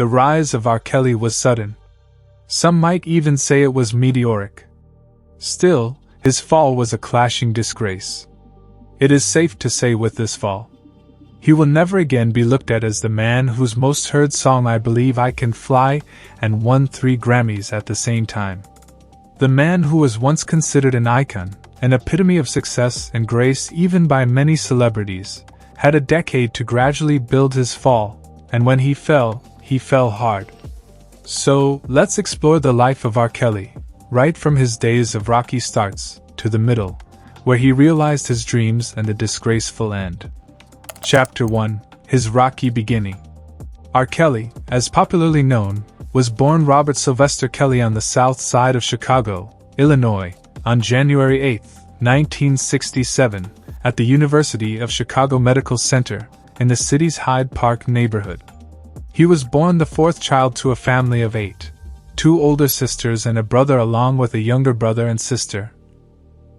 The rise of R. Kelly was sudden. Some might even say it was meteoric. Still, his fall was a clashing disgrace. It is safe to say with this fall, he will never again be looked at as the man whose most heard song I Believe I Can Fly and won 3 Grammys at the same time. The man who was once considered an icon, an epitome of success and grace even by many celebrities, had a decade to gradually build his fall, and when he fell hard. So, let's explore the life of R. Kelly, right from his days of rocky starts to the middle, where he realized his dreams and the disgraceful end. Chapter 1: His Rocky Beginning. R. Kelly, as popularly known, was born Robert Sylvester Kelly on the south side of Chicago, Illinois, on January 8, 1967, at the University of Chicago Medical Center, in the city's Hyde Park neighborhood. He was born the 4th child to a family of 8, 2 older sisters and a brother along with a younger brother and sister.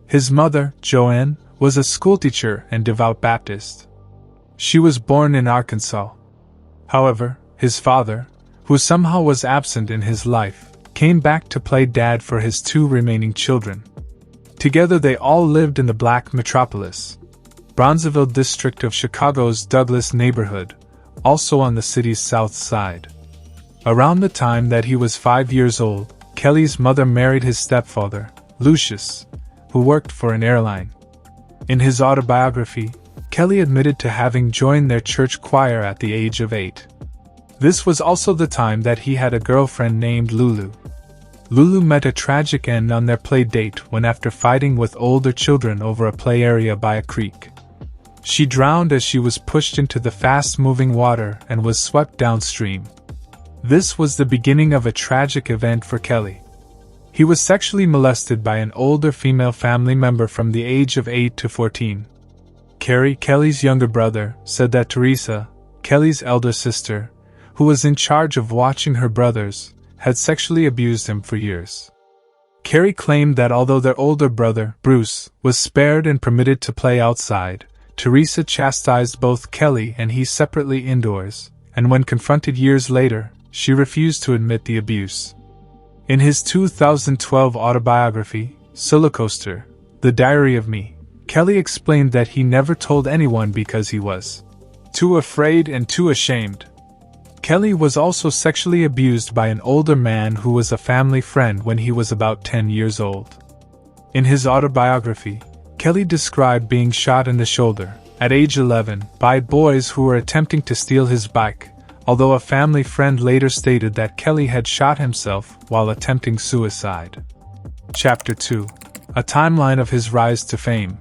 His mother, Joanne, was a schoolteacher and devout Baptist. She was born in Arkansas. However, his father, who somehow was absent in his life, came back to play dad for his 2 remaining children. Together they all lived in the Black Metropolis, Bronzeville district of Chicago's Douglas neighborhood, also on the city's south side. Around the time that he was 5 years old, Kelly's mother married his stepfather, Lucius, who worked for an airline. In his autobiography, Kelly admitted to having joined their church choir at the age of 8. This was also the time that he had a girlfriend named Lulu. Lulu met a tragic end on their play date when, after fighting with older children over a play area by a creek, she drowned as she was pushed into the fast-moving water and was swept downstream. This was the beginning of a tragic event for Kelly. He was sexually molested by an older female family member from the age of 8 to 14. Carrie, Kelly's younger brother, said that Teresa, Kelly's elder sister, who was in charge of watching her brothers, had sexually abused him for years. Carrie claimed that although their older brother, Bruce, was spared and permitted to play outside, Teresa chastised both Kelly and he separately indoors, and when confronted years later, she refused to admit the abuse. In his 2012 autobiography, Silicoaster, The Diary of Me, Kelly explained that he never told anyone because he was too afraid and too ashamed. Kelly was also sexually abused by an older man who was a family friend when he was about 10 years old. In his autobiography, Kelly described being shot in the shoulder, at age 11, by boys who were attempting to steal his bike, although a family friend later stated that Kelly had shot himself while attempting suicide. Chapter 2: A Timeline of His Rise to Fame.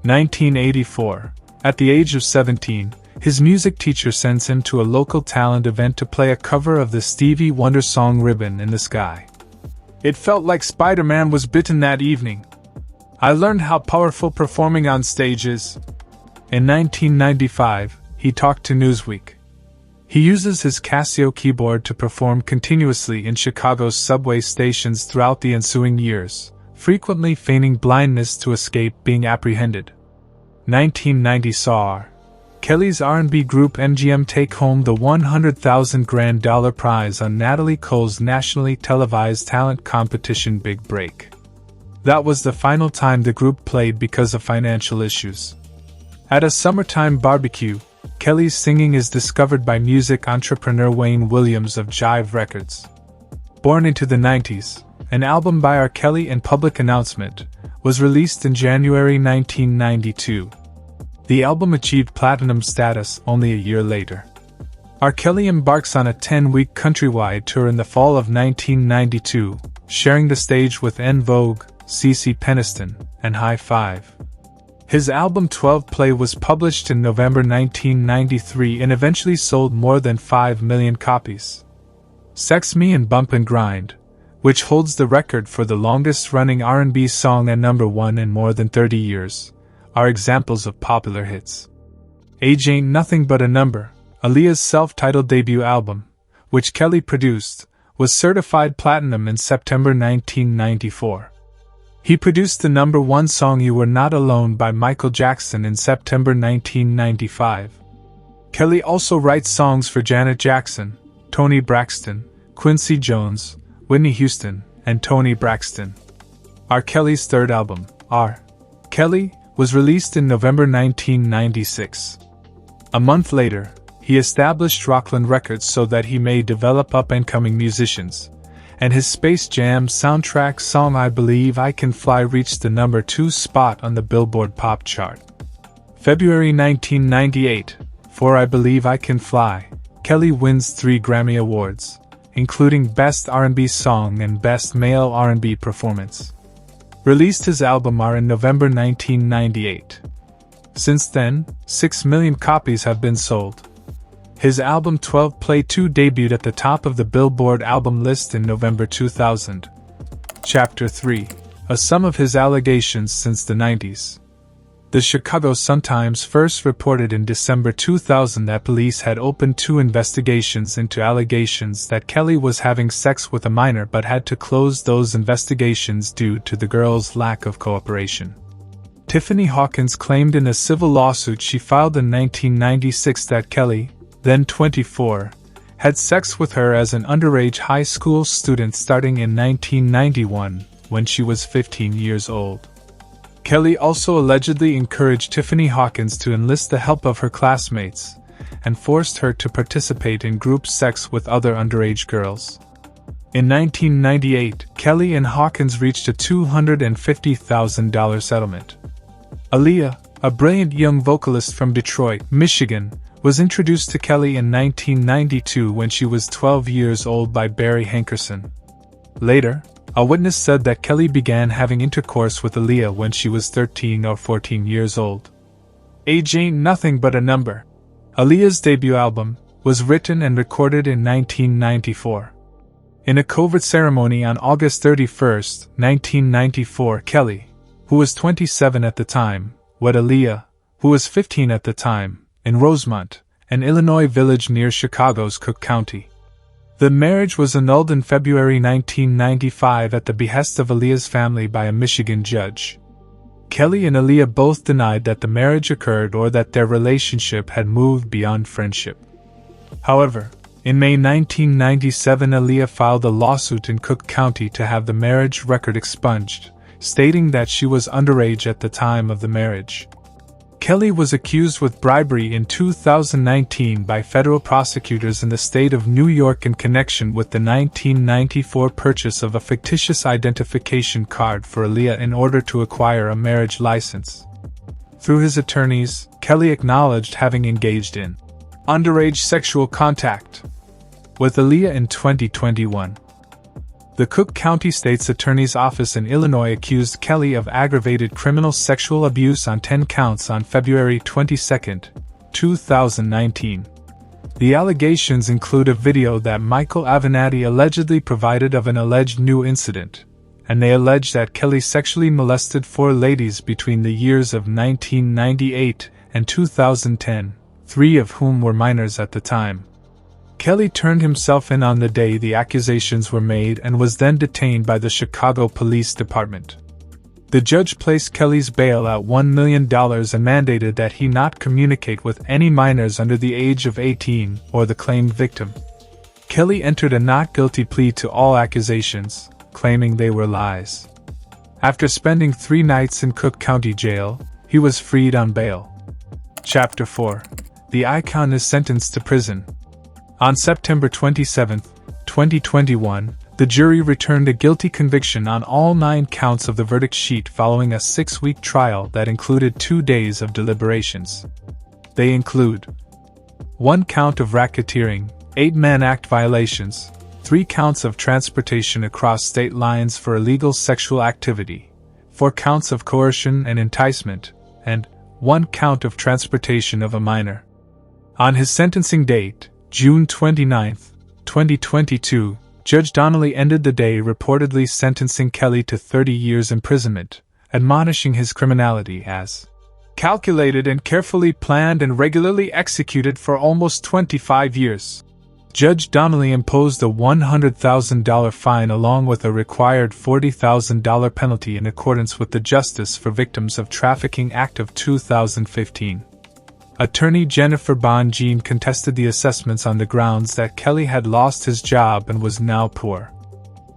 1984. At the age of 17, his music teacher sends him to a local talent event to play a cover of the Stevie Wonder song Ribbon in the Sky. It felt like Spider-Man was bitten that evening. I learned how powerful performing on stage is. In 1995, he talked to Newsweek. He uses his Casio keyboard to perform continuously in Chicago's subway stations throughout the ensuing years, frequently feigning blindness to escape being apprehended. 1990 saw R. Kelly's R&B group MGM take home the $100,000 grand prize on Natalie Cole's nationally televised talent competition Big Break. That was the final time the group played because of financial issues. At a summertime barbecue, Kelly's singing is discovered by music entrepreneur Wayne Williams of Jive Records. Born into the 90s, an album by R. Kelly and Public Announcement was released in January 1992. The album achieved platinum status only a year later. R. Kelly embarks on a 10-week countrywide tour in the fall of 1992, sharing the stage with En Vogue, CeCe Peniston, and High Five. His album 12 Play was published in November 1993 and eventually sold more than 5 million copies. Sex Me and Bump and Grind, which holds the record for the longest-running R&B song at number 1 in more than 30 years, are examples of popular hits. Age Ain't Nothing But a Number, Aaliyah's self-titled debut album, which Kelly produced, was certified platinum in September 1994. He produced the number 1 song You Were Not Alone by Michael Jackson in September 1995. Kelly also writes songs for Janet Jackson, Toni Braxton, Quincy Jones, Whitney Houston, and Toni Braxton. R. Kelly's third album, R. Kelly, was released in November 1996. A month later, he established Rockland Records so that he may develop up-and-coming musicians, and his Space Jam soundtrack song I Believe I Can Fly reached the number 2 spot on the Billboard Pop chart. February 1998, for I Believe I Can Fly, Kelly wins 3 Grammy Awards, including Best R&B Song and Best Male R&B Performance. Released his album R in November 1998. Since then, 6 million copies have been sold. His album 12 Play 2 debuted at the top of the Billboard album list in November 2000. Chapter 3. A sum of his allegations since the 90s. The Chicago Sun-Times first reported in December 2000 that police had opened 2 investigations into allegations that Kelly was having sex with a minor but had to close those investigations due to the girl's lack of cooperation. Tiffany Hawkins claimed in a civil lawsuit she filed in 1996 that Kelly, then 24, had sex with her as an underage high school student starting in 1991, when she was 15 years old. Kelly also allegedly encouraged Tiffany Hawkins to enlist the help of her classmates, and forced her to participate in group sex with other underage girls. In 1998, Kelly and Hawkins reached a $250,000 settlement. Aaliyah, a brilliant young vocalist from Detroit, Michigan, was introduced to Kelly in 1992 when she was 12 years old by Barry Hankerson. Later, a witness said that Kelly began having intercourse with Aaliyah when she was 13 or 14 years old. Age ain't nothing but a number. Aaliyah's debut album was written and recorded in 1994. In a covert ceremony on August 31, 1994, Kelly, who was 27 at the time, wed Aaliyah, who was 15 at the time, in Rosemont, an Illinois village near Chicago's Cook County. The marriage was annulled in February 1995 at the behest of Aaliyah's family by a Michigan judge. Kelly and Aaliyah both denied that the marriage occurred or that their relationship had moved beyond friendship. However, in May 1997, Aaliyah filed a lawsuit in Cook County to have the marriage record expunged, stating that she was underage at the time of the marriage. Kelly was accused with bribery in 2019 by federal prosecutors in the state of New York in connection with the 1994 purchase of a fictitious identification card for Aaliyah in order to acquire a marriage license. Through his attorneys, Kelly acknowledged having engaged in underage sexual contact with Aaliyah in 2021. The Cook County State's Attorney's Office in Illinois accused Kelly of aggravated criminal sexual abuse on 10 counts on February 22, 2019. The allegations include a video that Michael Avenatti allegedly provided of an alleged new incident, and they allege that Kelly sexually molested 4 ladies between the years of 1998 and 2010, 3 of whom were minors at the time. Kelly turned himself in on the day the accusations were made and was then detained by the Chicago Police Department. The judge placed Kelly's bail at $1 million and mandated that he not communicate with any minors under the age of 18 or the claimed victim. Kelly entered a not guilty plea to all accusations, claiming they were lies. After spending 3 nights in Cook County Jail, he was freed on bail. Chapter 4. The icon is sentenced to prison. On September 27, 2021, the jury returned a guilty conviction on all 9 counts of the verdict sheet following a 6-week trial that included 2 days of deliberations. They include 1 count of racketeering, 8 Mann Act violations, 3 counts of transportation across state lines for illegal sexual activity, 4 counts of coercion and enticement, and 1 count of transportation of a minor. On his sentencing date, June 29, 2022, Judge Donnelly ended the day reportedly sentencing Kelly to 30 years imprisonment, admonishing his criminality as calculated and carefully planned and regularly executed for almost 25 years. Judge Donnelly imposed a $100,000 fine along with a required $40,000 penalty in accordance with the Justice for Victims of Trafficking Act of 2015. Attorney Jennifer Bonjean contested the assessments on the grounds that Kelly had lost his job and was now poor.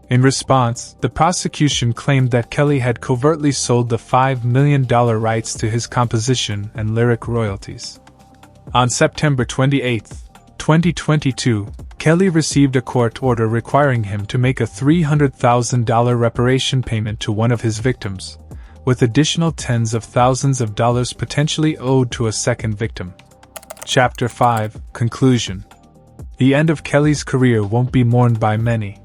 In response, the prosecution claimed that Kelly had covertly sold the $5 million rights to his composition and lyric royalties. On September 28, 2022, Kelly received a court order requiring him to make a $300,000 reparation payment to one of his victims, with additional tens of thousands of dollars potentially owed to a second victim. Chapter 5, Conclusion. The end of Kelly's career won't be mourned by many.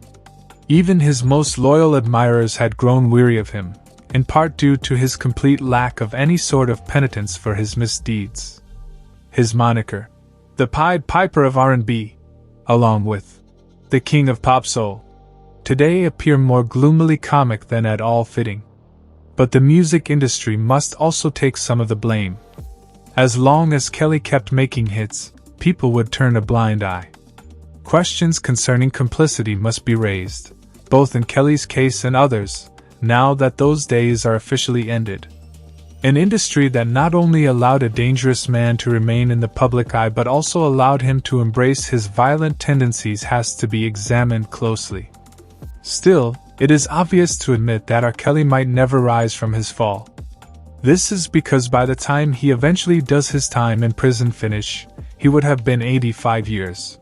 Even his most loyal admirers had grown weary of him, in part due to his complete lack of any sort of penitence for his misdeeds. His moniker, the Pied Piper of R&B, along with the King of Pop Soul, today appear more gloomily comic than at all fitting. But the music industry must also take some of the blame. As long as Kelly kept making hits, people would turn a blind eye. Questions concerning complicity must be raised, both in Kelly's case and others, now that those days are officially ended. An industry that not only allowed a dangerous man to remain in the public eye but also allowed him to embrace his violent tendencies has to be examined closely. Still, it is obvious to admit that R. Kelly might never rise from his fall. This is because by the time he eventually does his time in prison finish, he would have been 85 years.